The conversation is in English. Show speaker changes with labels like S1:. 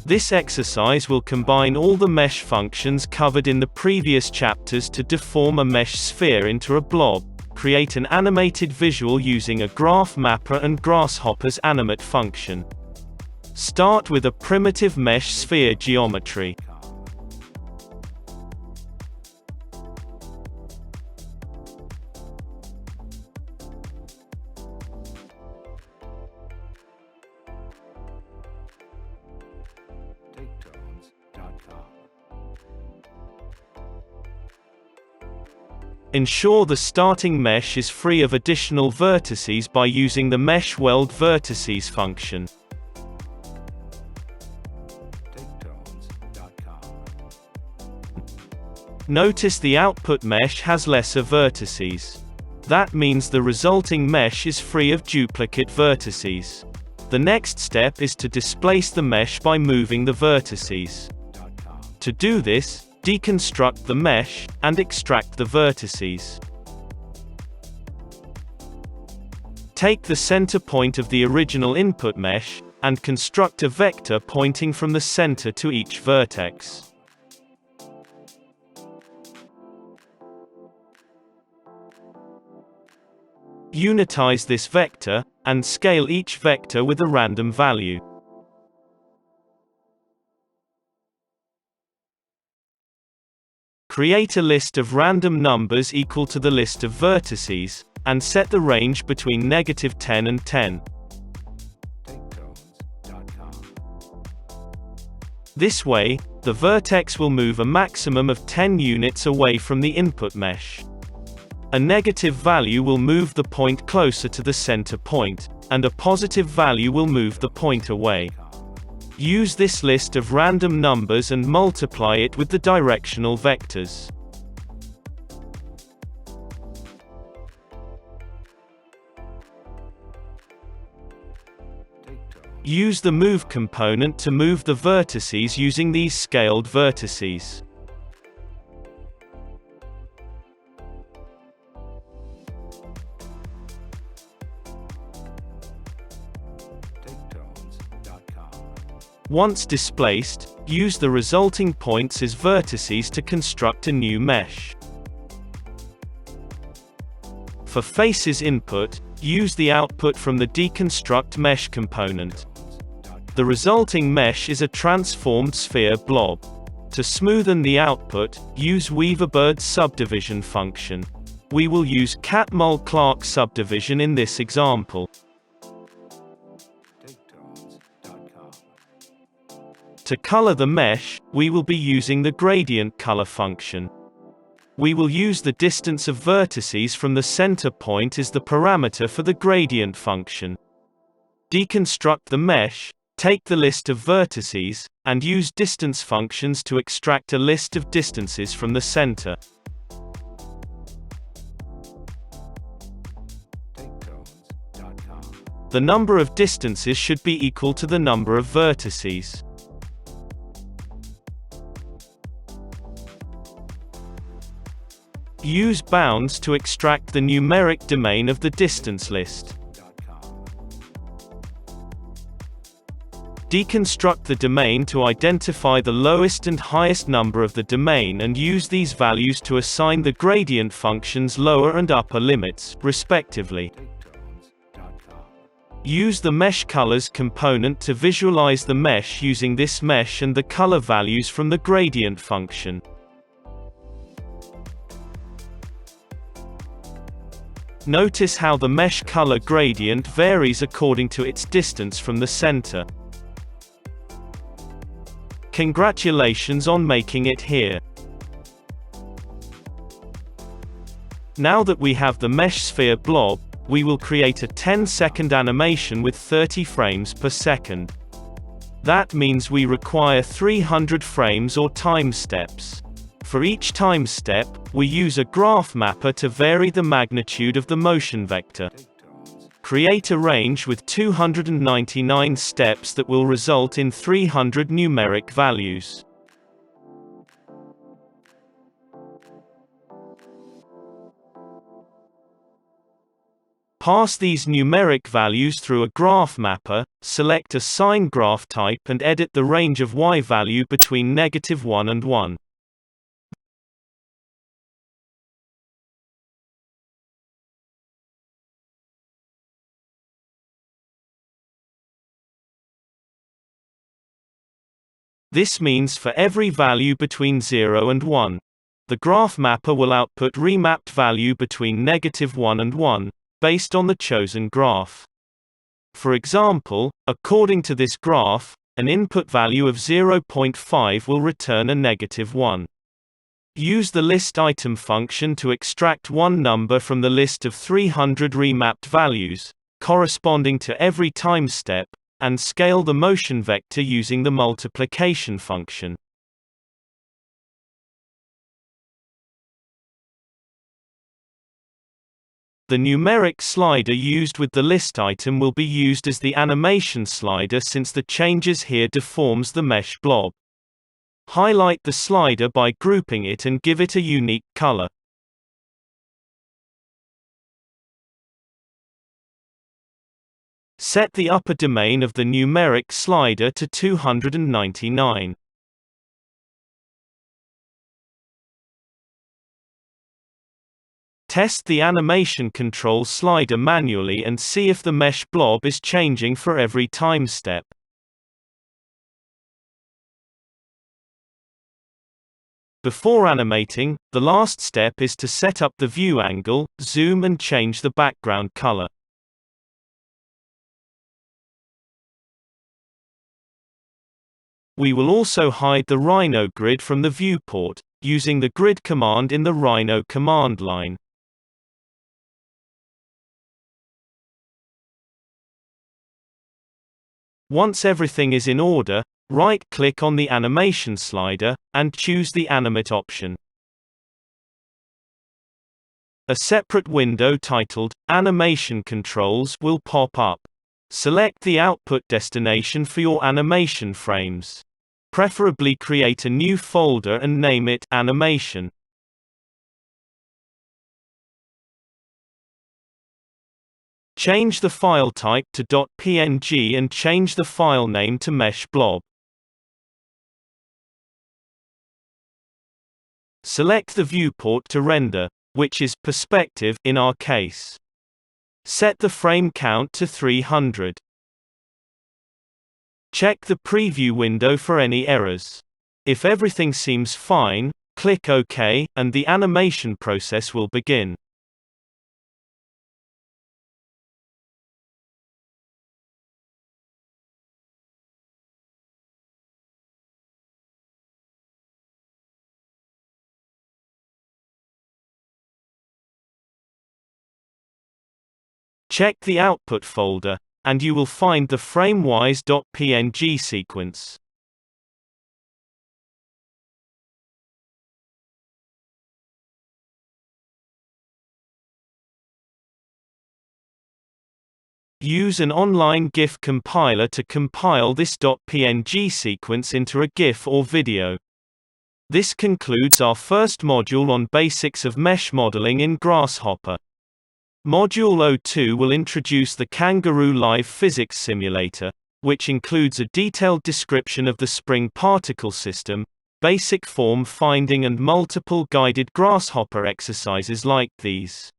S1: This exercise will combine all the mesh functions covered in the previous chapters to deform a mesh sphere into a blob, create an animated visual using a graph mapper and Grasshopper's animate function. Start with a primitive mesh sphere geometry. Ensure the starting mesh is free of additional vertices by using the mesh weld vertices function. Notice the output mesh has lesser vertices. That means the resulting mesh is free of duplicate vertices. The next step is to displace the mesh by moving the vertices. To do this, deconstruct the mesh, and extract the vertices. Take the center point of the original input mesh, and construct a vector pointing from the center to each vertex. Unitize this vector, and scale each vector with a random value. Create a list of random numbers equal to the list of vertices, and set the range between -10 and 10. This way, the vertex will move a maximum of 10 units away from the input mesh. A negative value will move the point closer to the center point, and a positive value will move the point away. Use this list of random numbers and multiply it with the directional vectors. Use the move component to move the vertices using these scaled vertices. Once displaced, use the resulting points as vertices to construct a new mesh. For faces input, use the output from the deconstruct mesh component. The resulting mesh is a transformed sphere blob. To smoothen the output, use Weaverbird subdivision function. We will use Catmull-Clark subdivision in this example. To color the mesh, we will be using the gradient color function. We will use the distance of vertices from the center point as the parameter for the gradient function. Deconstruct the mesh, take the list of vertices, and use distance functions to extract a list of distances from the center. The number of distances should be equal to the number of vertices. Use bounds to extract the numeric domain of the distance list. Deconstruct the domain to identify the lowest and highest number of the domain and use these values to assign the gradient functions lower and upper limits, respectively. Use the mesh colors component to visualize the mesh using this mesh and the color values from the gradient function. Notice how the mesh color gradient varies according to its distance from the center. Congratulations on making it here. Now that we have the mesh sphere blob, we will create a 10-second animation with 30 frames per second. That means we require 300 frames or time steps. For each time step, we use a graph mapper to vary the magnitude of the motion vector. Create a range with 299 steps that will result in 300 numeric values. Pass these numeric values through a graph mapper, select a sine graph type and edit the range of y value between -1 and 1. This means for every value between 0 and 1. The graph mapper will output remapped value between -1 and 1, based on the chosen graph. For example, according to this graph, an input value of 0.5 will return a -1. Use the list item function to extract one number from the list of 300 remapped values, corresponding to every time step, and scale the motion vector using the multiplication function. The numeric slider used with the list item will be used as the animation slider since the changes here deforms the mesh blob. Highlight the slider by grouping it and give it a unique color. Set the upper domain of the numeric slider to 299. Test the animation control slider manually and see if the mesh blob is changing for every time step. Before animating, the last step is to set up the view angle, zoom and change the background color. We will also hide the Rhino grid from the viewport, using the grid command in the Rhino command line. Once everything is in order, right-click on the animation slider, and choose the Animate option. A separate window titled Animation Controls will pop up. Select the output destination for your animation frames. Preferably create a new folder and name it Animation. Change the file type to .png and change the file name to Mesh Blob. Select the viewport to render, which is perspective in our case. Set the frame count to 300. Check the preview window for any errors. If everything seems fine, click OK, and the animation process will begin. Check the output folder, and you will find the framewise.png sequence. Use an online GIF compiler to compile this .png sequence into a GIF or video. This concludes our first module on basics of mesh modeling in Grasshopper. Module 02 will introduce the Kangaroo Live Physics Simulator, which includes a detailed description of the spring particle system, basic form finding and multiple guided Grasshopper exercises like these.